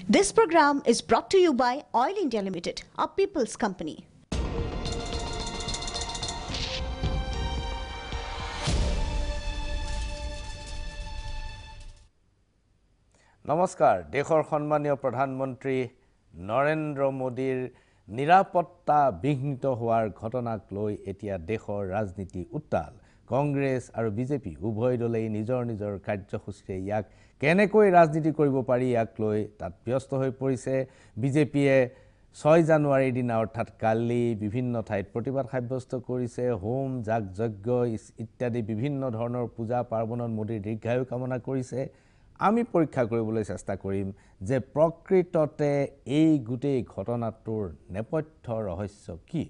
This program is brought to you by Oil India Limited, a people's company. নমস্কাৰ দেশৰ সন্মানীয় প্ৰধানমন্ত্ৰী নৰেন্দ্ৰ মোদীৰ নিৰাপত্তা বিঘ্নিত হোৱাৰ ঘটনাক লৈ এতিয়া দেশৰ ৰাজনীতি উত্তাল কংগ্ৰেছ আৰু বিজেপি উভয় দলেই নিজৰ নিজৰ কাৰ্যসূচীৰে ইয়াক কেনেকৈ ৰাজনীতি কৰিব পাৰি ইয়াক লৈ তাত ব্যস্ত হৈ পৰিছে বিজেপিয়ে 6 জানুৱাৰীৰ দিনা অৰ্থাৎ কালি বিভিন্ন ঠাইত প্ৰতিবাদ সাব্যস্ত কৰিছে হোম যাগযজ্ঞ ইত্যাদি বিভিন্ন ধৰণৰ পূজা পাৰ্বণত মোদীৰ দীৰ্ঘায়ু কামনা কৰিছে আমি পৰীক্ষা কৰিবলৈ চেষ্টা কৰিম যে প্ৰকৃততে এই গুটেই ঘটনাটোৰ নেপথ্য ৰহস্য কি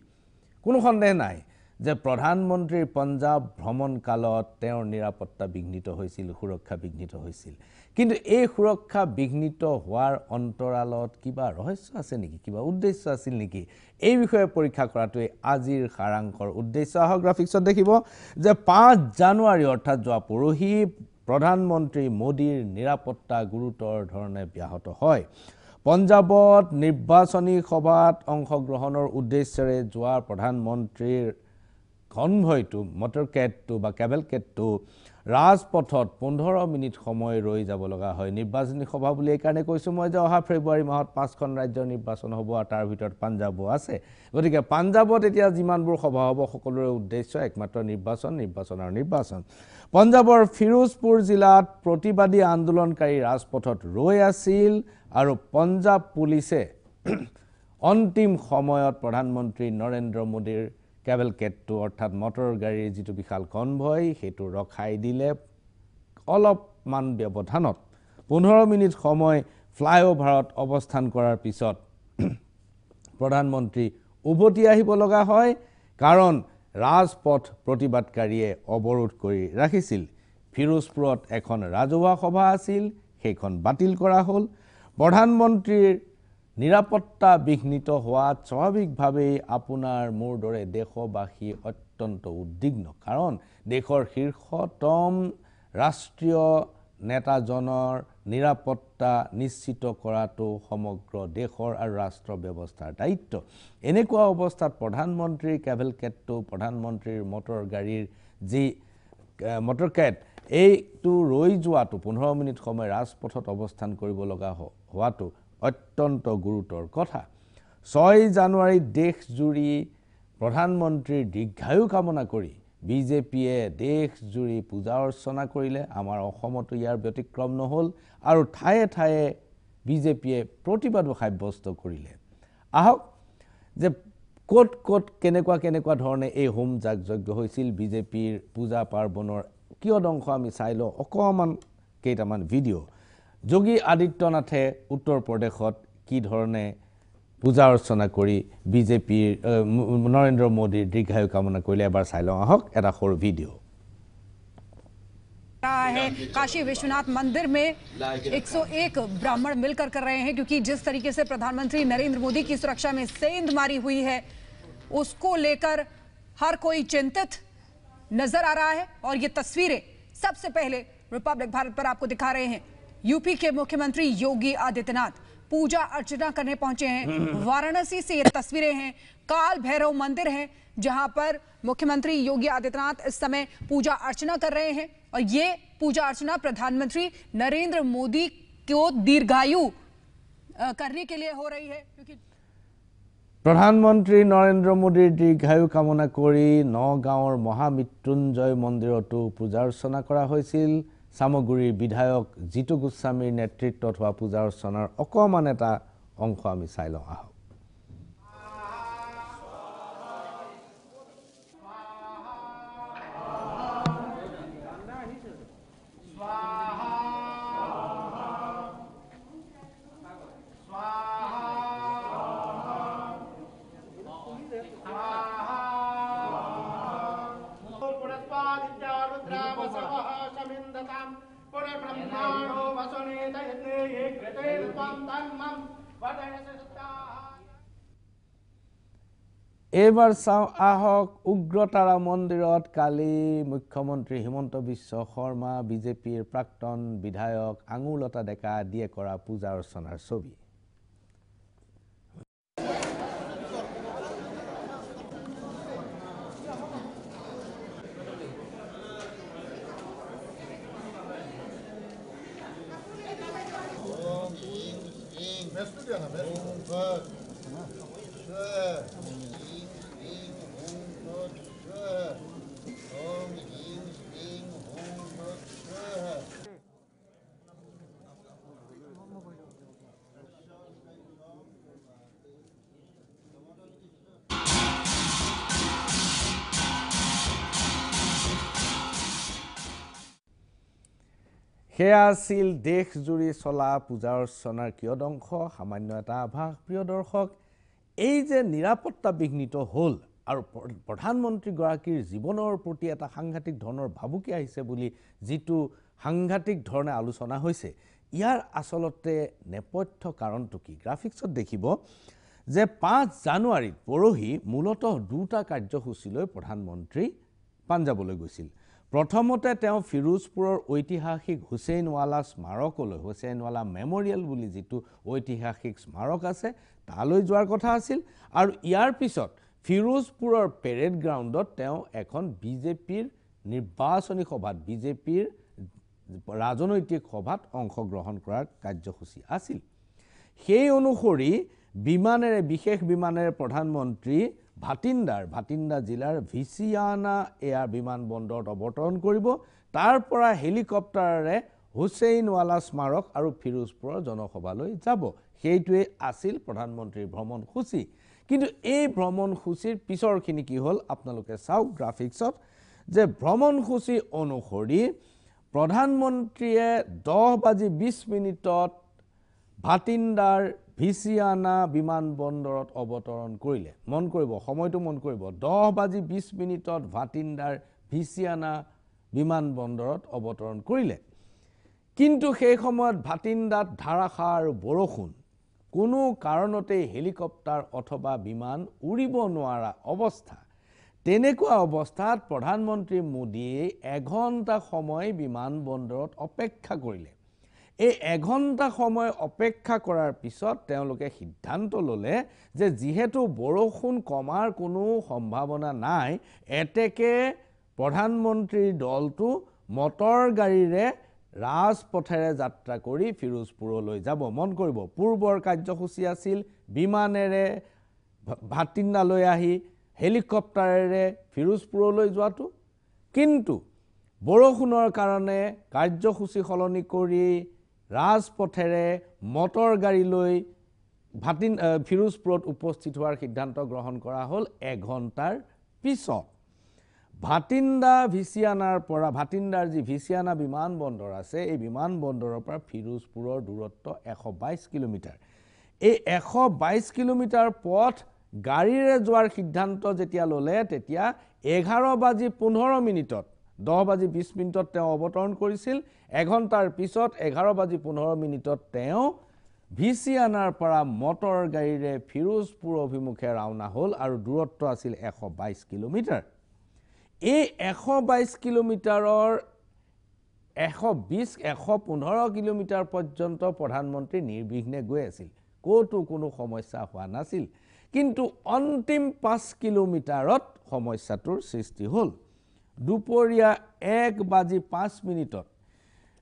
কোনো সন্দেহ নাই যে প্ৰধানমন্ত্ৰীৰ পঞ্জাব ভ্ৰমণ কালত তেওঁৰ নিৰাপত্তা বিঘ্নিত হৈছিল সুৰক্ষা বিঘ্নিত হৈছিল কিন্তু এই সুৰক্ষা বিঘ্নিত হোৱাৰ অন্তৰালত কিবা ৰহস্য আছে নেকি কিবা উদ্দেশ্য আছিল নেকি এই বিষয়ে পৰীক্ষা কৰাটোৱে আজিৰ সাৰাংশৰ উদ্দেশ্য আহক গ্ৰাফিক্সত দেখিব যে 5 জানুৱাৰী অৰ্থাৎ যোৱা পৰহি প্ৰধানমন্ত্ৰী মোদীৰ নিৰাপত্তা গুৰুতৰ ধৰণে ব্যাহত হয় পঞ্জাবত নিৰ্বাচনী সভাত অংশগ্ৰহণৰ উদ্দেশ্যৰে যোৱা প্ৰধানমন্ত্ৰীৰ কনভয়টো মটৰকেটটো বা কেভেলকেটটো ৰাজপথত 15 মিনিট সময় ৰৈ যাব লগা হয় নিৰ্বাচনী সভা বুলি এই কাৰণে কৈছো মই যে অহা ফেব্ৰুৱাৰী মাহত 5খন ৰাজ্যৰ নিৰ্বাচন হ'ব আৰু তাৰ ভিতৰত পঞ্জাবো আছে গতিকে পঞ্জাবত এতিয়া যিমানবোৰ সভা হ'ব সকলোৰে উদ্দেশ্য একমাত্ৰ নিৰ্বাচন পঞ্জাবৰ ফিৰোজপুৰ জিলাত প্ৰতিবাদী আন্দোলনকাৰী ৰাজপথত ৰৈ আছিল আৰু পঞ্জাব পুলিচে অন্তিম সময়ত প্ৰধানমন্ত্ৰী নৰেন্দ্ৰ মোদীৰ কেভেলকেটটো অৰ্থাৎ মটৰ গাড়ীৰ যিটো বিশাল কনভয় সেইটো ৰখাই দিলে অলপমান ব্যৱধানত 15 মিনিট সময় ফ্লাইঅভাৰত অৱস্থান কৰাৰ পিছত প্ৰধানমন্ত্ৰী উভতি আহিব লগা হয় কাৰণ ৰাজপথ প্ৰতিবাদকাৰীয়ে অৱৰোধ কৰি ৰাখিছিল ফিৰোজপুৰত এখন ৰাজহুৱা সভা আছিল সেইখন বাতিল কৰা হ'ল প্ৰধানমন্ত্ৰীৰ নিৰাপত্তা বিঘ্নিত হোৱা স্বাভাৱিকভাৱেই আপোনাৰ মোৰ দৰে দেশবাসী অত্যন্ত উদ্বিগ্ন কাৰণ দেশৰ শীৰ্ষতম ৰাষ্ট্ৰীয় নেতাজনৰ নিৰাপত্তা নিশ্চিত কৰাটো সমগ্ৰ দেশৰ আৰু ৰাষ্ট্ৰ ব্যৱস্থাৰ দায়িত্ব এনেকুৱা অৱস্থাত প্ৰধানমন্ত্ৰীৰ কেভেলকেটটো প্ৰধানমন্ত্ৰীৰ মটৰ গাড়ীৰ যি মটৰকেট এইটো ৰৈ যোৱাটো 15 মিনিট সময় ৰাজপথত অৱস্থান কৰিব লগা হোৱাটো অত্যন্ত গুৰুতৰ কথা 6 জানুৱাৰী দেশজুৰি প্ৰধানমন্ত্ৰীৰ দীৰ্ঘায়ু কামনা কৰি বিজেপিয়ে দেশজুৰি পূজা অৰ্চনা কৰিলে আমাৰ অসমতো ইয়াৰ ব্যতিক্ৰম নহল আৰু ঠায়ে ঠায়ে বিজেপিয়ে প্ৰতিবাদ সাব্যস্ত কৰিলে আহক যে কোট কেনেকুৱা ধৰণে এই হোম যাগযজ্ঞ হৈছিল বিজেপিৰ পূজা পাৰ্বণৰ কিয় অংশ আমি চাই লওঁ অকমান কেইটামান ভিডিঅ' যোগী আদিত্যনাথে উত্তৰ প্ৰদেশত কি ধৰণে পূজা অৰ্চনা কৰি বিজেপিৰ নৰেন্দ্ৰ মোদীৰ দীৰ্ঘায়ু কামনা কৰিলে এবাৰ চাই লওঁ আহক এটা সৰু ভিডিঅ' है काशी विश्वनाथ मंदिर में 101 ब्राह्मण मिलकर कर रहे हैं क्योंकि जिस तरीके से प्रधानमंत्री नरेंद्र मोदी की सुरक्षा में सेंध मारी हुई है उसको लेकर हर कोई चिंतित नजर आ रहा है और ये तस्वीरें सबसे पहले रिपब्लिक भारत पर आपको दिखा रहे हैं यूपी के मुख्यमंत्री योगी आदित्यनाथ पूजा अर्चना करने पहुंचे हैं वाराणसी से ये तस्वीरें हैं काल भैरव मंदिर है जहां पर मुख्यमंत्री योगी आदित्यनाथ इस समय पूजा अर्चना कर रहे हैं और ये पूजा अर्चना प्रधानमंत्री नरेंद्र मोदी को दीर्घायु करने के लिए हो रही है क्योंकि প্ৰধানমন্ত্ৰী নৰেন্দ্ৰ মোদীৰ দীৰ্ঘায়ু কামনা কৰি নগাঁৱৰ মহামৃত্যুঞ্জয় মন্দিৰতো পূজা অৰ্চনা কৰা হৈছিল সামগুৰিৰ বিধায়ক জিতু গোস্বামীৰ নেতৃত্বত হোৱা পূজা অৰ্চনাৰ অকমান এটা অংশ আমি চাই লওঁ আহক এবাৰ চাও আহক উগ্ৰতাৰা মন্দিৰত কালি মুখ্যমন্ত্ৰী হিমন্ত বিশ্ব শৰ্মা বিজেপিৰ প্ৰাক্তন বিধায়ক আঙুলতা ডেকা দিয়ে কৰা পূজা অৰ্চনাৰ ছবি সেয়া আছিল দেশজুৰি চলা পূজা অৰ্চনাৰ কিয়দংশ সামান্য এটা আভাস প্ৰিয় দৰ্শক এই যে নিৰাপত্তা বিঘ্নিত হ'ল আৰু প্ৰধানমন্ত্ৰীগৰাকীৰ জীৱনৰ প্ৰতি এটা সাংঘাতিক ধৰণৰ ভাবুকি আহিছে বুলি যিটো সাংঘাতিক ধৰণে আলোচনা হৈছে ইয়াৰ আচলতে নেপথ্য কাৰণটো কি গ্ৰাফিক্সত দেখিব যে 5 জানুৱাৰীত পৰহি মূলতঃ দুটা কাৰ্যসূচীলৈ প্ৰধানমন্ত্ৰী পাঞ্জাবলৈ গৈছিল প্ৰথমতে তেওঁ ফিৰোজপুৰৰ ঐতিহাসিক হুছেইনৱালা স্মাৰকলৈ হুছেইনৱালা মেমৰিয়েল বুলি যিটো ঐতিহাসিক স্মাৰক আছে তালৈ যোৱাৰ কথা আছিল আৰু ইয়াৰ পিছত ফিৰোজপুৰৰ পেৰেড গ্ৰাউণ্ডত তেওঁ এখন বিজেপিৰ নিৰ্বাচনী সভাত বিজেপিৰ ৰাজনৈতিক সভাত অংশগ্ৰহণ কৰাৰ কাৰ্যসূচী আছিল সেই অনুসৰি বিমানেৰে বিশেষ বিমানেৰে প্ৰধানমন্ত্ৰী ভাটিন্দা জিলাৰ ভিচিয়ানা এয়াৰ বিমানবন্দৰত অৱতৰণ কৰিব তাৰ পৰা হেলিকপ্টাৰেৰে হুছেইনৱালা স্মাৰক আৰু ফিৰোজপুৰৰ জনসভালৈ যাব সেইটোৱে আছিল প্ৰধানমন্ত্ৰীৰ ভ্ৰমণসূচী কিন্তু এই ভ্ৰমণসূচীৰ পিছৰখিনি কি হ'ল আপোনালোকে চাওক গ্ৰাফিক্সত যে ভ্ৰমণসূচী অনুসৰি প্ৰধানমন্ত্ৰীয়ে 10:20 ভাটিন্দাৰ ভিচিয়ানা বিমানবন্দৰত অৱতৰণ কৰিলে মন কৰিব সময়টো মন কৰিব 10:20 ভাটিন্দাৰ ভিচিয়ানা বিমানবন্দৰত অৱতৰণ কৰিলে কিন্তু সেই সময়ত ভাটিন্দাত ধাৰাসাৰ বৰষুণ কোনো কাৰণতে হেলিকপ্টাৰ অথবা বিমান উৰিব নোৱাৰা অৱস্থা তেনেকুৱা অৱস্থাত প্ৰধানমন্ত্ৰী মোদীয়ে 1 ঘণ্টা সময় বিমানবন্দৰত অপেক্ষা কৰিলে এই 1 ঘণ্টা সময় অপেক্ষা কৰাৰ পিছত তেওঁলোকে সিদ্ধান্ত ললে যে যেহেতু বৰষুণ কমাৰ কোনো সম্ভাৱনা নাই এতেকে প্ৰধানমন্ত্ৰীৰ দলটো মটৰ গাড়ীৰে ৰাজপথেৰে যাত্ৰা কৰি ফিৰোজপুৰলৈ যাব মন কৰিব পূৰ্বৰ কাৰ্যসূচী আছিল বিমানেৰে ভাটিন্দালৈ আহি হেলিকপ্টাৰেৰে ফিৰোজপুৰলৈ যোৱাটো কিন্তু বৰষুণৰ কাৰণে কাৰ্যসূচী সলনি কৰি ৰাজপথেৰে মটৰ গাড়ী লৈ ফিৰোজপুৰত উপস্থিত হোৱাৰ সিদ্ধান্ত গ্ৰহণ কৰা হ'ল 1 ঘণ্টাৰ পিছত ভাটিন্দা ভিচিয়ানাৰ পৰা ভাটিন্দাৰ যি ভিচিয়ানা বিমানবন্দৰ আছে এই বিমানবন্দৰৰ পৰা ফিৰোজপুৰৰ দূৰত্ব 122 কিলোমিটাৰ এই 122 কিলোমিটাৰ পথ গাড়ীৰে যোৱাৰ সিদ্ধান্ত যেতিয়া ললে তেতিয়া 11:15 10:20 তেওঁ অৱতৰণ কৰিছিল 1 ঘণ্টাৰ পিছত 11:15 তেওঁ ভিচিয়ানাৰ পৰা মটৰ গাড়ীৰে ফিৰোজপুৰ অভিমুখে ৰাওনা হ'ল আৰু দূৰত্ব আছিল 122 কিলোমিটাৰ এই 122 কিলোমিটাৰৰ 115 কিলোমিটাৰ পৰ্যন্ত প্ৰধানমন্ত্ৰী নিৰ্বিঘ্নে গৈ আছিল কোটো কোনো সমস্যা হোৱা নাছিল কিন্তু অন্তিম 5 কিলোমিটাৰত সমস্যাটোৰ সৃষ্টি হ'ল দুপৰীয়া 1:05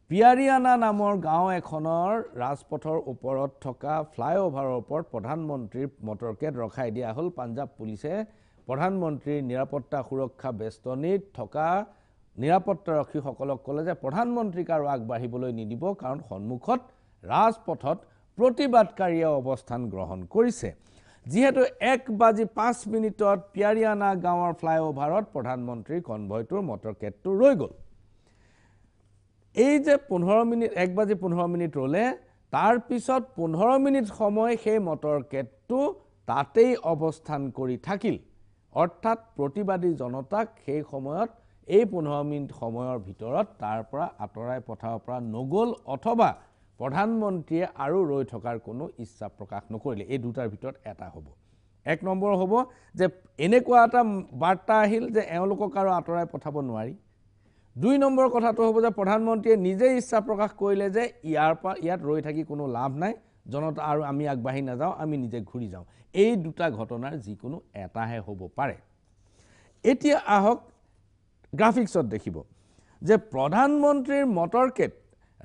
পিয়াৰিয়ানা নামৰ গাঁও এখনৰ ৰাজপথৰ ওপৰত থকা ফ্লাইঅভাৰৰ ওপৰত প্ৰধানমন্ত্ৰীৰ মটৰকেট ৰখাই দিয়া হ'ল পাঞ্জাব পুলিচে প্ৰধানমন্ত্ৰীৰ নিৰাপত্তা সুৰক্ষা বেষ্টনীত থকা নিৰাপত্তাৰক্ষীসকলক ক'লে যে প্ৰধানমন্ত্ৰীক আৰু আগবাঢ়িবলৈ নিদিব কাৰণ সন্মুখত ৰাজপথত প্ৰতিবাদকাৰীয়ে অৱস্থান গ্ৰহণ কৰিছে যেহেতু 1:05 পিয়াৰিয়ানা গাঁৱৰ ফ্লাইঅভাৰত প্ৰধানমন্ত্ৰীৰ কনভয়টোৰ মটৰকেটটো ৰৈ গ'ল এই যে 15 মিনিট 1:15 ৰলে তাৰ পিছত 15 মিনিট সময় সেই মটৰকেটটো তাতেই অৱস্থান কৰি থাকিল অৰ্থাৎ প্ৰতিবাদী জনতাক সেই সময়ত এই 15 মিনিট সময়ৰ ভিতৰত তাৰ পৰা আঁতৰাই পঠাব পৰা নগল অথবা প্ৰধানমন্ত্ৰীয়ে আৰু ৰৈ থকাৰ কোনো ইচ্ছা প্ৰকাশ নকৰিলে এই দুটাৰ ভিতৰত এটা হ'ব 1 নম্বৰ হ'ব যে এনেকুৱা এটা বাৰ্তা আহিল যে এওঁলোকক আৰু আঁতৰাই পঠাব নোৱাৰি 2 নম্বৰ কথাটো হ'ব যে প্ৰধানমন্ত্ৰীয়ে নিজে ইচ্ছা প্ৰকাশ কৰিলে যে ইয়াত ৰৈ থাকি কোনো লাভ নাই জনতা আৰু আমি আগবাঢ়ি নাযাওঁ আমি নিজে ঘূৰি যাওঁ এই দুটা ঘটনাৰ যিকোনো এটাহে হ'ব পাৰে এতিয়া আহক গ্ৰাফিক্সত দেখিব যে প্ৰধানমন্ত্ৰীৰ মটৰকেট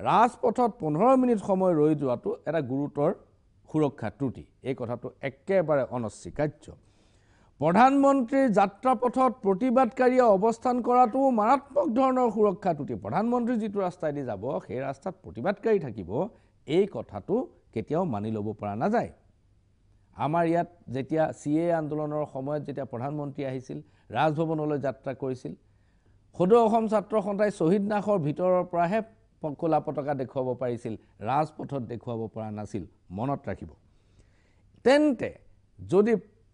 ৰাজপথত 15 মিনিট সময় ৰৈ যোৱাটো এটা গুৰুতৰ সুৰক্ষা ত্ৰুটি এই কথাটো একেবাৰে অনস্বীকাৰ্য প্ৰধানমন্ত্ৰীৰ যাত্ৰাপথত প্ৰতিবাদকাৰীয়ে অৱস্থান কৰাটো মাৰাত্মক ধৰণৰ সুৰক্ষা ত্ৰুটি প্ৰধানমন্ত্ৰী যিটো ৰাস্তাইদি যাব সেই ৰাস্তাত প্ৰতিবাদকাৰী থাকিব এই কথাটো কেতিয়াও মানি ল'ব পৰা নাযায় আমাৰ ইয়াত যেতিয়া সিএ আন্দোলনৰ সময়ত যেতিয়া প্ৰধানমন্ত্ৰী আহিছিল ৰাজভৱনলৈ যাত্ৰা কৰিছিল সদৌ অসম ছাত্ৰ সন্থাই শহীদ নাখৰ ভিতৰৰ পৰাহে কলা পতাকা দেখুৱাব পাৰিছিল ৰাজপথত দেখুৱাব পৰা নাছিল মনত ৰাখিব তেন্তে যদি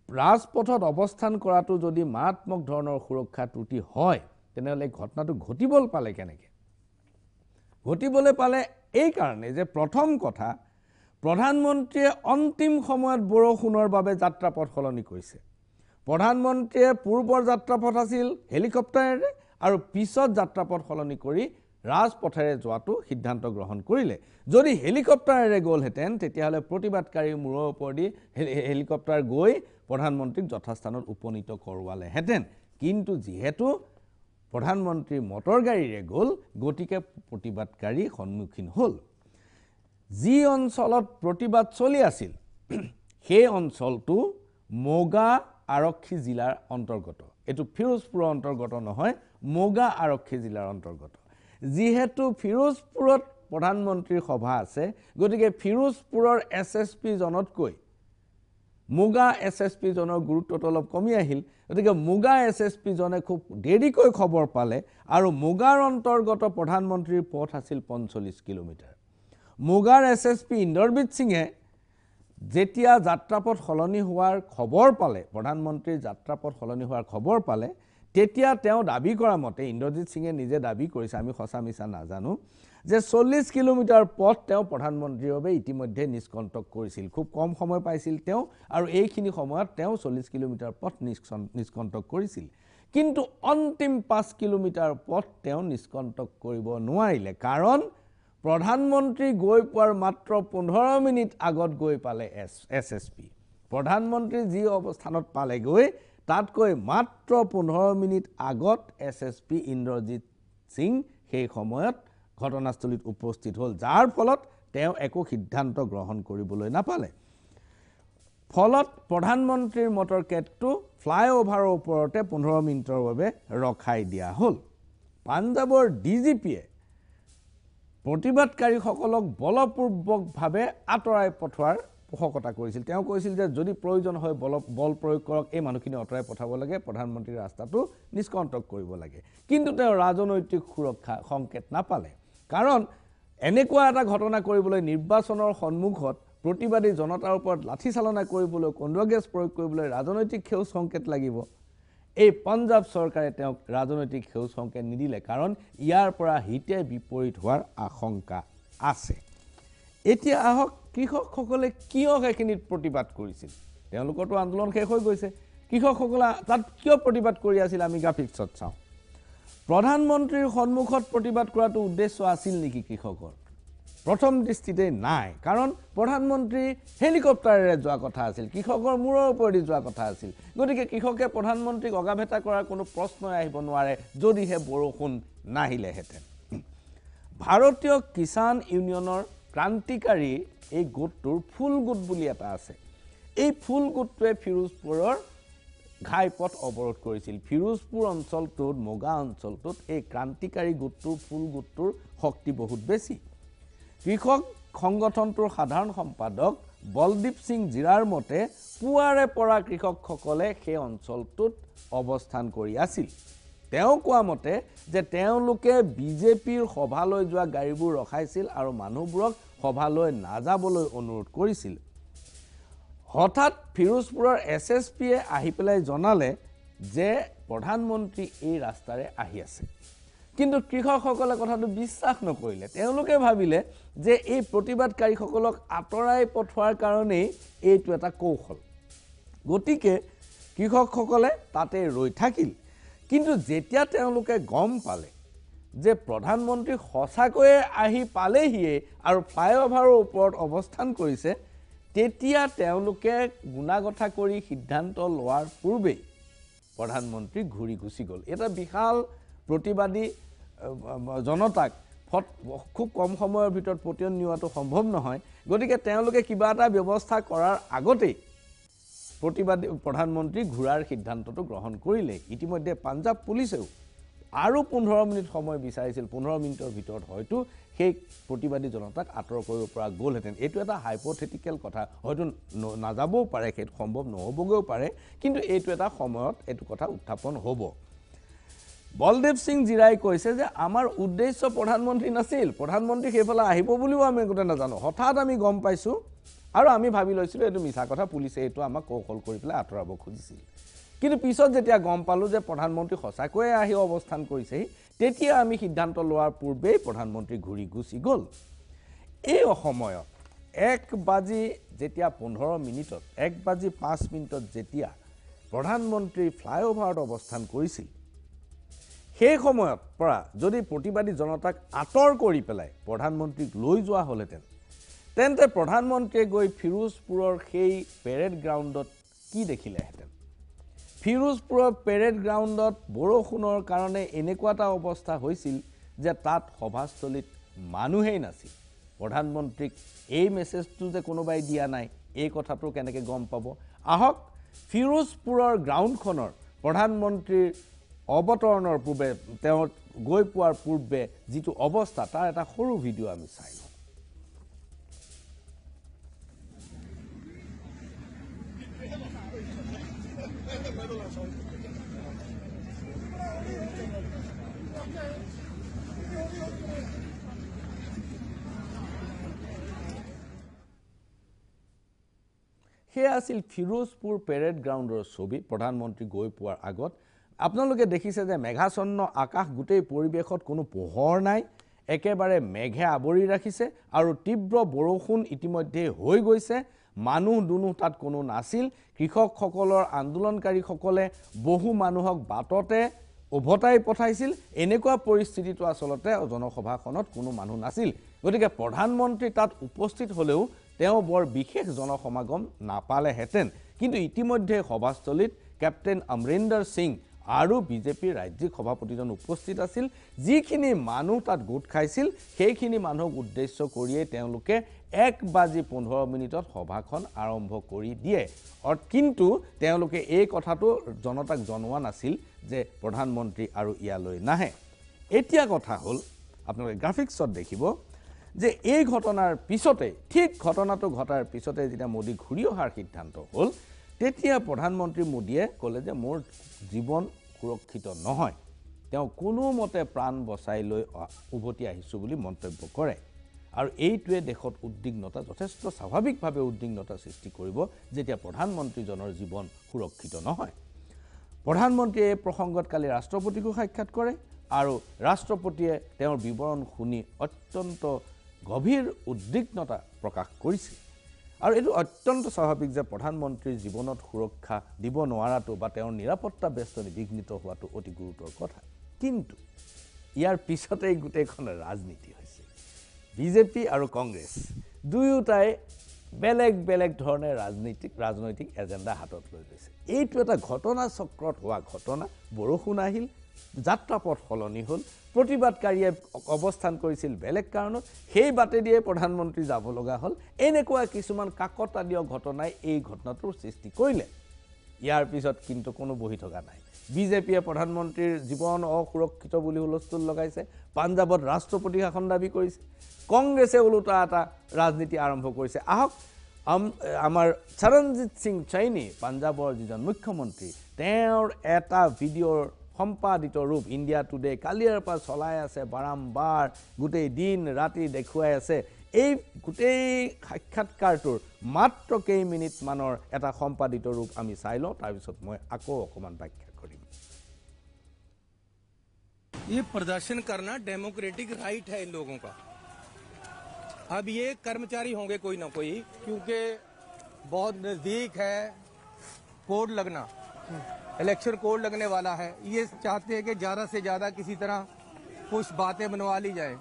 ৰাজপথত অৱস্থান কৰাটো যদি মাৰাত্মক ধৰণৰ সুৰক্ষা ত্ৰুটি হয় তেনেহ'লে ঘটনাটো ঘটিবলৈ পালে কেনেকৈ ঘটিবলৈ পালে এই কাৰণে যে প্ৰথম কথা প্ৰধানমন্ত্ৰীয়ে অন্তিম সময়ত বৰষুণৰ বাবে যাত্ৰাপথ সলনি কৰিছে প্ৰধানমন্ত্ৰীয়ে পূৰ্বৰ যাত্ৰাপথ আছিল হেলিকপ্টাৰেৰে আৰু পিছত যাত্ৰাপথ সলনি কৰি ৰাজপথেৰে যোৱাটো সিদ্ধান্ত গ্ৰহণ কৰিলে যদি হেলিকপ্টাৰেৰে গ'লহেঁতেন তেতিয়াহ'লে প্ৰতিবাদকাৰীৰ মূৰৰ ওপৰেদি হেলিকপ্টাৰ গৈ প্ৰধানমন্ত্ৰীক যথাস্থানত উপনীত কৰোৱালেহেঁতেন কিন্তু যিহেতু প্ৰধানমন্ত্ৰী মটৰ গাড়ীৰে গ'ল গতিকে প্ৰতিবাদকাৰী সন্মুখীন হ'ল যি অঞ্চলত প্ৰতিবাদ চলি আছিল সেই অঞ্চলটো মোগা আৰক্ষী জিলাৰ অন্তৰ্গত এটো ফিৰোজপুৰৰ অন্তৰ্গত নহয় মোগা আৰক্ষী জিলাৰ অন্তৰ্গত যিহেতু ফিৰোজপুৰত প্ৰধানমন্ত্ৰীৰ সভা আছে গতিকে ফিৰোজপুৰৰ এছএছপি জনতকৈ মোগা এছএছপি জনৰ গুৰুত্বটো অলপ কমি আহিল গতিকে মোগা এছএছপি জনে খুব দেৰিকৈ খবৰ পালে আৰু মোগাৰ অন্তৰ্গত প্ৰধানমন্ত্ৰীৰ পথ আছিল 45 কিলোমিটাৰ মোগাৰ এছএছপি ইন্দৰবিত সিঙে যেতিয়া যাত্ৰাপথ সলনি হোৱাৰ খবৰ পালে প্ৰধানমন্ত্ৰীৰ যাত্ৰাপথ সলনি হোৱাৰ খবৰ পালে তেতিয়া তেওঁ দাবী কৰা মতে ইন্দ্ৰজিৎ সিঙে নিজে দাবী কৰিছে আমি সঁচা মিছা নাজানো যে 40 কিলোমিটাৰ পথ তেওঁ প্ৰধানমন্ত্ৰীৰ বাবে ইতিমধ্যে নিষ্কণ্টক কৰিছিল খুব কম সময় পাইছিল তেওঁ আৰু এইখিনি সময়ত তেওঁ 40 কিলোমিটাৰ পথ নিষ্কণ্টক কৰিছিল কিন্তু অন্তিম 5 কিলোমিটাৰ পথ তেওঁ নিষ্কণ্টক কৰিব নোৱাৰিলে কাৰণ প্ৰধানমন্ত্ৰী গৈ পোৱাৰ মাত্ৰ 15 মিনিট আগত গৈ পালে এছএছপি প্ৰধানমন্ত্ৰী যি অৱস্থানত পালে গৈ তাতকৈ মাত্ৰ 15 মিনিট আগত এছএছপি ইন্দ্ৰজিৎ সিং সেই সময়ত ঘটনাস্থলীত উপস্থিত হ'ল যাৰ ফলত তেওঁ একো সিদ্ধান্ত গ্ৰহণ কৰিবলৈ নাপালে ফলত প্ৰধানমন্ত্ৰীৰ মটৰকেটটো ফ্লাইঅভাৰৰ ওপৰতে 15 মিনিটৰ বাবে ৰখাই দিয়া হ'ল পাঞ্জাবৰ ডিজিপিয়ে প্ৰতিবাদকাৰীসকলক বলপূৰ্বকভাৱে আঁতৰাই পঠোৱাৰ পোষকতা কৰিছিল তেওঁ কৈছিল যে যদি প্ৰয়োজন হয় বল প্ৰয়োগ কৰক এই মানুহখিনি আঁতৰাই পঠাব লাগে প্ৰধানমন্ত্ৰীৰ ৰাস্তাটো নিষ্কণ্টক কৰিব লাগে কিন্তু তেওঁ ৰাজনৈতিক সুৰক্ষা সংকেত নাপালে কাৰণ এনেকুৱা এটা ঘটনা কৰিবলৈ নিৰ্বাচনৰ সন্মুখত প্ৰতিবাদী জনতাৰ ওপৰত লাঠি চালনা কৰিবলৈ কন্দুৱা গেছ প্ৰয়োগ কৰিবলৈ ৰাজনৈতিক সেউজ সংকেত লাগিব এই পঞ্জাব চৰকাৰে তেওঁক ৰাজনৈতিক সেউজ সংকেত নিদিলে কাৰণ ইয়াৰ পৰা হিতে বিপৰীত হোৱাৰ আশংকা আছে এতিয়া আহক কৃষকসকলে কিয় এখিনিত প্ৰতিবাদ কৰিছিল তেওঁলোকৰটো আন্দোলন শেষ হৈ গৈছে কৃষকসকলে তাত কিয় প্ৰতিবাদ কৰি আছিল আমি গ্ৰাফিক্সত চাওঁ প্ৰধানমন্ত্ৰীৰ সন্মুখত প্ৰতিবাদ কৰাটো উদ্দেশ্য আছিল নেকি কৃষকৰ প্ৰথম দৃষ্টিতে নাই কাৰণ প্ৰধানমন্ত্ৰী হেলিকপ্টাৰেৰে যোৱা কথা আছিল কৃষকৰ মূৰৰ ওপৰেদি যোৱা কথা আছিল গতিকে কৃষকে প্ৰধানমন্ত্ৰীক অগাভেটা কৰাৰ কোনো প্ৰশ্নই আহিব নোৱাৰে যদিহে বৰষুণ নাহিলেহেঁতেন ভাৰতীয় কিষাণ ইউনিয়নৰ ক্ৰান্তিকাৰী এই গোটটোৰ ফুল গোট বুলি এটা আছে এই ফুল গোটটোৱে ফিৰোজপুৰৰ ঘাইপথ অৱৰোধ কৰিছিল ফিৰোজপুৰ অঞ্চলটোত মোগা অঞ্চলটোত এই ক্ৰান্তিকাৰী গোটটোৰ ফুল গোটটোৰ শক্তি বহুত বেছি কৃষক সংগঠনটোৰ সাধাৰণ সম্পাদক বলদীপ সিং জিৰাৰ মতে পুৱাৰে পৰা কৃষকসকলে সেই অঞ্চলটোত অৱস্থান কৰি আছিল তেওঁ কোৱা মতে যে তেওঁলোকে বিজেপিৰ সভালৈ যোৱা গাড়ীবোৰ ৰখাইছিল আৰু মানুহবোৰক সভালৈ নাযাবলৈ অনুৰোধ কৰিছিল হঠাৎ ফিৰোজপুৰৰ এছএছপিয়ে আহি পেলাই জনালে যে প্ৰধানমন্ত্ৰী এই ৰাস্তাৰে আহি আছে কিন্তু কৃষকসকলে কথাটো বিশ্বাস নকৰিলে তেওঁলোকে ভাবিলে যে এই প্ৰতিবাদকাৰীসকলক আঁতৰাই পঠোৱাৰ কাৰণেই এইটো এটা কৌশল গতিকে কৃষকসকলে তাতে ৰৈ থাকিল কিন্তু যেতিয়া তেওঁলোকে গম পালে যে প্ৰধানমন্ত্ৰী সঁচাকৈয়ে আহি পালেহিয়ে আৰু ফ্লাইঅভাৰৰ ওপৰত অৱস্থান কৰিছে তেতিয়া তেওঁলোকে গুণাগঠা কৰি সিদ্ধান্ত লোৱাৰ পূৰ্বে প্ৰধানমন্ত্ৰী ঘূৰি গুচি গ'ল এটা বিশাল প্ৰতিবাদী জনতাক খুব কম সময়ৰ ভিতৰত পতিয়ন নিয়াটো সম্ভৱ নহয় গতিকে তেওঁলোকে কিবা এটা ব্যৱস্থা কৰাৰ আগতেই প্ৰতিবাদী প্ৰধানমন্ত্ৰী ঘূৰাৰ সিদ্ধান্তটো গ্ৰহণ কৰিলে ইতিমধ্যে পাঞ্জাব পুলিচেও আৰু 15 মিনিট সময় বিচাৰিছিল 15 মিনিটৰ ভিতৰত হয়তো সেই প্ৰতিবাদী জনতাক আঁতৰ কৰিব পৰা গ'লহেঁতেন এইটো এটা হাইপোথেটিকেল কথা হয়তো নাযাবও পাৰে সেইটো সম্ভৱ নহ'বগৈও পাৰে কিন্তু এইটো এটা সময়ত এইটো কথা উত্থাপন হ'ব বলদেৱ সিং জিৰাই কৈছে যে আমাৰ উদ্দেশ্য প্ৰধানমন্ত্ৰী নাছিল প্ৰধানমন্ত্ৰী সেইফালে আহিব বুলিও আমি গোটে নাজানো হঠাৎ আমি গম পাইছো আৰু আমি ভাবি লৈছিলো এইটো মিছা কথা পুলিচে এইটো আমাক কৌশল কৰি পেলাই আঁতৰাব খুজিছিল কিন্তু পিছত যেতিয়া গম পালো যে প্ৰধানমন্ত্ৰী সঁচাকৈ আহি অৱস্থান কৰিছে তেতিয়া আমি সিদ্ধান্ত লোৱাৰ পূৰ্বেই প্ৰধানমন্ত্ৰী ঘূৰি গুচি গ'ল এই সময়ত 1:15 মিনিটত 1:05 যেতিয়া প্ৰধানমন্ত্ৰী ফ্লাইঅভাৰত অৱস্থান কৰিছিল সেই সময়ত পৰা যদি প্ৰতিবাদী জনতাক আঁতৰ কৰি পেলাই প্ৰধানমন্ত্ৰীক লৈ যোৱা হ'লহেঁতেন তেন্তে প্ৰধানমন্ত্ৰীয়ে গৈ ফিৰোজপুৰৰ সেই পেৰেড গ্ৰাউণ্ডত কি দেখিলেহেঁতেন ফিৰোজপুৰৰ পেৰেড গ্ৰাউণ্ডত বৰষুণৰ কাৰণে এনেকুৱা এটা অৱস্থা হৈছিল যে তাত সভাস্থলীত মানুহেই নাছিল প্ৰধানমন্ত্ৰীক এই মেছেজটো যে কোনোবাই দিয়া নাই এই কথাটো কেনেকৈ গম পাব আহক ফিৰোজপুৰৰ গ্ৰাউণ্ডখনৰ প্ৰধানমন্ত্ৰীৰ অৱতৰণৰ পূৰ্বে তেওঁ গৈ পোৱাৰ পূৰ্বে যিটো অৱস্থা তাৰ এটা সৰু ভিডিঅ' আমি চাই লওঁ সেয়া আছিল ফিৰোজপুৰ পেৰেড গ্ৰাউণ্ডৰ ছবি প্ৰধানমন্ত্ৰী গৈ পোৱাৰ আগত আপোনালোকে দেখিছে যে মেঘাছন্ন আকাশ গোটেই পৰিৱেশত কোনো পোহৰ নাই একেবাৰে মেঘে আৱৰি ৰাখিছে আৰু তীব্ৰ বৰষুণ ইতিমধ্যে হৈ গৈছে মানুহ দুনুহ তাত কোনো নাছিল কৃষকসকলৰ আন্দোলনকাৰীসকলে বহু মানুহক বাটতে উভতাই পঠাইছিল এনেকুৱা পৰিস্থিতিটো আসলতে জনসভাখনত কোনো মানুহ নাছিল গতিকে প্ৰধানমন্ত্ৰী তাত উপস্থিত হ'লেও তেওঁ বৰ বিশেষ জনসমাগম নাপালেহেঁতেন কিন্তু ইতিমধ্যে সভাস্থলীত কেপ্টেইন অমৰিন্দৰ সিং আৰু বিজেপিৰ ৰাজ্যিক সভাপতিজন উপস্থিত আছিল যিখিনি মানুহ তাত গোট খাইছিল সেইখিনি মানুহক উদ্দেশ্য কৰিয়ে তেওঁলোকে 1:15 সভাখন আৰম্ভ কৰি দিয়ে কিন্তু তেওঁলোকে এই কথাটো জনতাক জনোৱা নাছিল যে প্ৰধানমন্ত্ৰী আৰু ইয়ালৈ নাহে এতিয়া কথা হ'ল আপোনালোকে গ্ৰাফিক্সত দেখিব যে এই ঘটনাৰ পিছতে ঠিক ঘটনাটো ঘটাৰ পিছতে যেতিয়া মোদী ঘূৰি অহাৰ সিদ্ধান্ত হ'ল তেতিয়া প্ৰধানমন্ত্ৰী মোদীয়ে ক'লে যে মোৰ জীৱন সুৰক্ষিত নহয় তেওঁ কোনো মতে প্ৰাণ বচাই লৈ উভতি আহিছো বুলি মন্তব্য কৰে আৰু এইটোৱে দেশত উদ্বিগ্নতা যথেষ্ট স্বাভাৱিকভাৱে উদ্বিগ্নতা সৃষ্টি কৰিব যেতিয়া প্ৰধানমন্ত্ৰীজনৰ জীৱন সুৰক্ষিত নহয় প্ৰধানমন্ত্ৰীয়ে এই প্ৰসংগত কালি ৰাষ্ট্ৰপতিকো সাক্ষাৎ কৰে আৰু ৰাষ্ট্ৰপতিয়ে তেওঁৰ বিৱৰণ শুনি অত্যন্ত গভীৰ উদ্বিগ্নতা প্ৰকাশ কৰিছিল আৰু এটো অত্যন্ত স্বাভাৱিক যে প্ৰধানমন্ত্ৰীৰ জীৱনত সুৰক্ষা দিব নোৱাৰাটো বা তেওঁৰ নিৰাপত্তা বেষ্টনী বিঘ্নিত হোৱাটো অতি গুৰুতৰ কথা কিন্তু ইয়াৰ পিছতেই গোটেইখন ৰাজনীতি হৈছে বিজেপি আৰু কংগ্ৰেছ দুয়োটাই বেলেগ বেলেগ ধৰণে ৰাজনৈতিক এজেণ্ডা হাতত লৈ লৈছে এইটো এটা ঘটনা চক্ৰত হোৱা ঘটনা বৰষুণ আহিল যাত্ৰাপথ সলনি হ'ল প্ৰতিবাদকাৰীয়ে অৱস্থান কৰিছিল বেলেগ কাৰণত সেই বাটেদিয়ে প্ৰধানমন্ত্ৰী যাব লগা হ'ল এনেকুৱা কিছুমান কাকতালীয় ঘটনাই এই ঘটনাটোৰ সৃষ্টি কৰিলে ইয়াৰ পিছত কিন্তু কোনো বহি থকা নাই বিজেপিয়ে প্ৰধানমন্ত্ৰীৰ জীৱন অসুৰক্ষিত বুলি হুলস্থুল লগাইছে পাঞ্জাবত ৰাষ্ট্ৰপতি শাসন দাবী কৰিছে কংগ্ৰেছে ওলোটা এটা ৰাজনীতি আৰম্ভ কৰিছে আহক আমাৰ চৰণজিৎ সিং চাইনি পাঞ্জাবৰ যিজন মুখ্যমন্ত্ৰী তেওঁৰ এটা ভিডিঅ'ৰ সম্পাদিত ৰূপ ইণ্ডিয়া টুডে কালিয়াৰ পৰা চলাই আছে বাৰম্বাৰ গোটেই দিন ৰাতি দেখুৱাই আছে এই গোটেই সাক্ষাৎকাৰটোৰ মাত্ৰ কেই মিনিট মানৰ এটা সম্পাদিত ৰূপ আমি চাই লওঁ তাৰ পিছত মই আকৌ অকমান ব্যাখ্যা কৰিম ये प्रदर्शन करना डेमोक्रेटिक राइट है इन लोगों का अब ये कर्मचारी होंगे कोई ना कोई क्योंकि बहुत नजदीक है कोड लगना इलेक्शन कोड लगने वाला है ये चाहते हैं कि ज़्यादा से ज़्यादा किसी तरह कुछ बातें बनवा ली जाए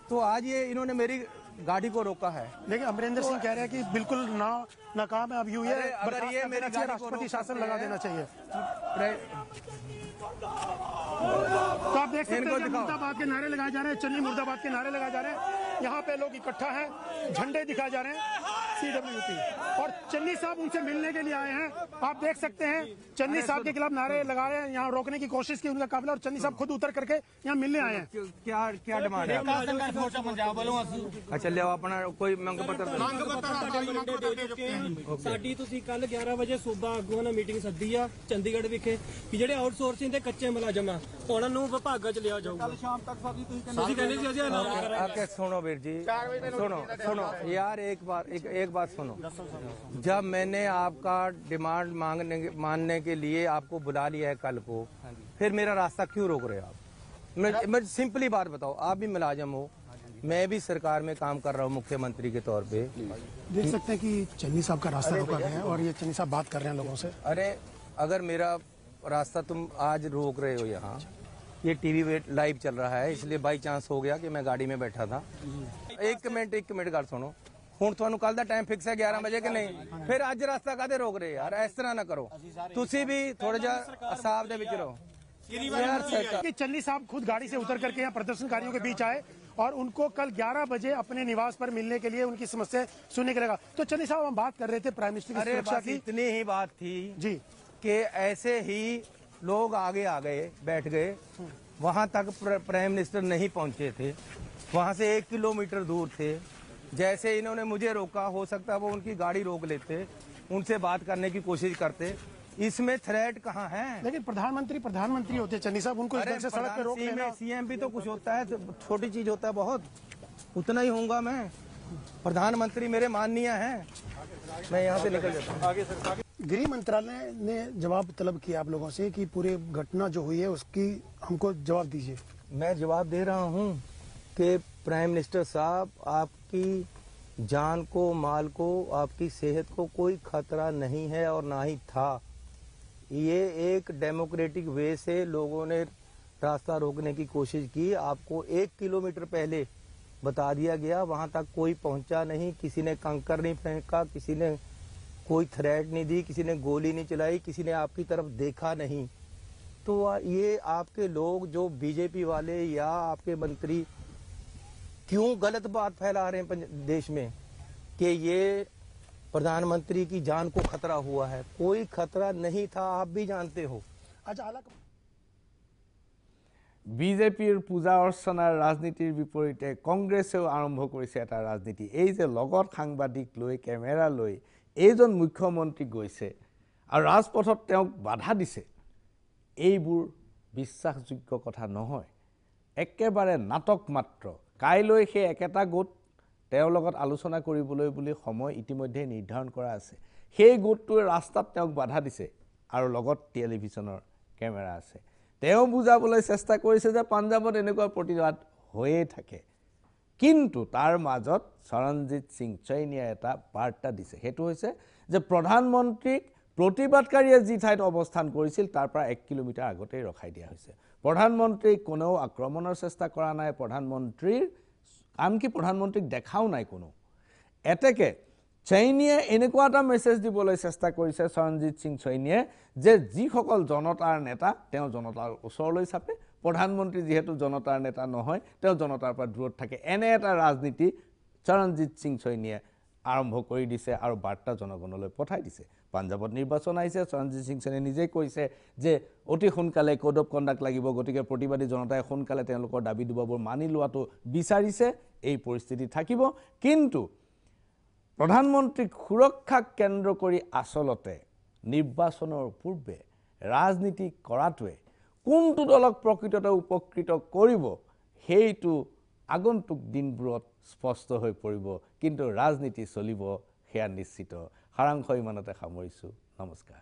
तो आज ये इन्होंने मेरी गाड़ी को रोका है। लेकिन अमरिंदर सिंह कह रहे हैं कि बिल्कुल नाकाम है, अब यूं अरे अगर ये मेरी गाड़ी को राष्ट्रपति शासन लगा देना चाहिए। तो आप देख सकते हैं कि मुर्दाबाद के नारे लगाए जा रहे हैं, चन्नी मुर्दाबाद के नारे लगाए जा रहे हैं। यहाँ पे लोग इकट्ठा हैं, झंडे दिखाए जा रहे हैं CWP, और चन्नी साहब उनसे मिलने के लिए आए हैं। आप देख सकते हैं चन्नी साहब के खिलाफ नारे लगा रहे हैं, यहाँ रोकने की कोशिश की उनका काफिला, और चन्नी साहब खुद उतर करके यहाँ मिलने आए हैं। क्या क्या डिमांड है? अच्छा लिया अपना कोई मंग पत्र ਸਾਡੀ ਤੁਸੀਂ ਕੱਲ 11 ਵਜੇ ਸੂਬਾ ਆਗੂਆਂ ਨਾਲ ਮੀਟਿੰਗ ਸੱਦੀ ਆ ਚੰਡੀਗੜ੍ਹ ਵਿਖੇ ਕਿ ਜਿਹੜੇ ਆਊਟਸੋਰਸਿੰਗ ਦੇ ਕੱਚੇ ਮੁਲਾਜ਼ਮ ਆ ਉਹਨਾਂ ਨੂੰ ਵਿਭਾਗਾਂ 'ਚ ਲਿਆ ਜਾਊਗਾ। ਕੱਲ ਸ਼ਾਮ ਤੱਕ ਸਾਡੀ ਤੁਸੀਂ ਕਹਿੰਦੇ ਸੀ ਅਸੀਂ ਐਲਾਨ ਕਰਾਂਗੇ। आके सुनो वीर जी, सुनो यार, एक बात सुनो। जब मैंने आपका डिमांड मानने के लिए आपको बुला लिया है कल को, फिर मेरा रास्ता क्यों रोक रहे हो आप? मैं सिंपली बात बताओ, आप भी मुलाजिम हो, मैं भी सरकार में काम कर रहा हूँ मुख्यमंत्री के तौर पे। देख सकते हैं कि चन्नी साहब का रास्ता रोका गया है और ये चन्नी साहब बात कर रहे हैं लोगों से। अरे अगर मेरा रास्ता तुम आज रोक रहे हो, यहाँ ये टीवी लाइव चल रहा है, इसलिए बाई चांस हो गया कि मैं गाड़ी में बैठा था। एक मिनट गल सुनो, ਹੁਣ ਤੁਹਾਨੂੰ ਕੱਲ ਦਾ ਟਾਈਮ ਫਿਕਸ ਹੈ 11 ਵਜੇ ਕਿ ਨਹੀਂ? ਫਿਰ ਅੱਜ ਰਸਤਾ ਕਾਹਦੇ ਰੋਕ ਰਹੇ ਯਾਰ? ਇਸ ਤਰ੍ਹਾਂ ਨਾ ਕਰੋ, ਤੁਸੀਂ ਵੀ ਥੋੜਾ ਜਿਹਾ ਹਿਸਾਬ ਦੇ ਵਿੱਚ ਰਹੋ। कि चन्नी साहब खुद गाड़ी से उतर करके यहाँ प्रदर्शनकारियों के बीच आए और उनको कल 11 बजे अपने निवास पर मिलने के लिए उनकी समस्या सुनने के लगा। तो चन्नी साहब हम बात कर रहे थे प्राइम मिनिस्टर की सुरक्षा की। इतनी ही बात थी जी कि ऐसे ही लोग आगे आ गए, बैठ गए, वहां तक प्राइम मिनिस्टर नहीं पहुंचे थे, वहां से 1 किलोमीटर दूर थे। जैसे इन्होंने मुझे रोका, हो सकता है वो उनकी गाड़ी रोक लेते, उनसे बात करने की कोशिश करते। इसमें थ्रेट कहाँ है? लेकिन प्रधानमंत्री होते चन्नी साहब, उनको इस ढंग से सड़क पे रोक लेना। सीएम भी तो कुछ होता है, छोटी चीज होता है बहुत, उतना ही होऊंगा मैं। प्रधानमंत्री मेरे माननीय हैं, मैं यहाँ से निकल जाता हूँ। आगे सर। गृह मंत्रालय ने जवाब तलब किया आप लोगों से कि पूरे घटना जो हुई है उसकी हमको जवाब दीजिए। मैं जवाब दे रहा हूँ कि प्राइम मिनिस्टर साहब, आपकी जान को, माल को, आपकी सेहत को कोई खतरा नहीं है और ना ही था। ये एक डेमोक्रेटिक वे से लोगों ने रास्ता रोकने की कोशिश की। आपको 1 किलोमीटर पहले बता दिया गया, वहां तक कोई पहुंचा नहीं, किसी ने कंकर नहीं फेंका, किसी ने कोई थ्रेट नहीं दी, किसी ने गोली नहीं चलाई, किसी ने आपकी तरफ देखा नहीं। तो ये आपके लोग जो बीजेपी वाले या आपके मंत्री क्यों गलत बात फैला रहे हैं देश में कि ये प्रधानमंत्री की जान को खतरा हुआ है? कोई खतरा नहीं था, आप भी जानते हो। বিজেপিৰ পূজা অৰ্চনাৰ ৰাজনীতিৰ বিপৰীতে কংগ্ৰেছেও আৰম্ভ কৰিছে এটা ৰাজনীতি। এই যে লগত সাংবাদিক লৈ, কেমেৰা লৈ এইজন মুখ্যমন্ত্ৰী গৈছে আৰু ৰাজপথত তেওঁক বাধা দিছে, এইবোৰ বিশ্বাসযোগ্য কথা নহয়, একেবাৰে নাটক মাত্ৰ। কাইলৈ সেই একেটা গোট তেওঁৰ লগত আলোচনা কৰিবলৈ বুলি সময় ইতিমধ্যে নিৰ্ধাৰণ কৰা আছে। সেই গোটটোৱে ৰাস্তাত তেওঁক বাধা দিছে আৰু লগত টেলিভিছনৰ কেমেৰা আছে। তেওঁ বুজাবলৈ চেষ্টা কৰিছে যে পাঞ্জাৱত এনেকুৱা প্ৰতিবাদ হৈয়ে থাকে, কিন্তু তাৰ মাজত চৰণজিৎ সিং চৈনীয়ে এটা বাৰ্তা দিছে। সেইটো হৈছে যে প্ৰধানমন্ত্ৰীক প্ৰতিবাদকাৰীয়ে যি ঠাইত অৱস্থান কৰিছিল তাৰ পৰা 1 কিলোমিটাৰ আগতেই ৰখাই দিয়া হৈছে। প্ৰধানমন্ত্ৰীক কোনেও আক্ৰমণৰ চেষ্টা কৰা নাই, প্ৰধানমন্ত্ৰীৰ আনকি প্ৰধানমন্ত্ৰীক দেখাও নাই কোনো। এতেকে চৈনীয়ে এনেকুৱা এটা মেছেজ দিবলৈ চেষ্টা কৰিছে, চৰণজিৎ সিং চৈনীয়ে, যে যিসকল জনতাৰ নেতা তেওঁ জনতাৰ ওচৰলৈ চাপে, প্ৰধানমন্ত্ৰী যিহেতু জনতাৰ নেতা নহয়, তেওঁ জনতাৰ পৰা দূৰত থাকে। এনে এটা ৰাজনীতি চৰণজিৎ সিং চৈনীয়ে আৰম্ভ কৰি দিছে আৰু বাৰ্তা জনগণলৈ পঠাই দিছে। পাঞ্জাৱত নিৰ্বাচন আহিছে, চৰণজিৎ সিং চৈনীয়ে নিজে কৈছে যে অতি সোনকালে কোড অফ কণ্ডাক্ট লাগিব, গতিকে প্ৰতিবাদী জনতাই সোনকালে তেওঁলোকৰ দাবী দুবাবোৰ মানি লোৱাটো বিচাৰিছে। এই পৰিস্থিতি থাকিব, কিন্তু প্ৰধানমন্ত্ৰীক সুৰক্ষাক কেন্দ্ৰ কৰি আচলতে নিৰ্বাচনৰ পূৰ্বে ৰাজনীতি কৰাটোৱে কোনটো দলক প্ৰকৃততে উপকৃত কৰিব সেইটো আগন্তুক দিনবোৰত স্পষ্ট হৈ পৰিব, কিন্তু ৰাজনীতি চলিব সেয়া নিশ্চিত। সাৰাংশ ইমানতে সামৰিছোঁ। নমস্কাৰ।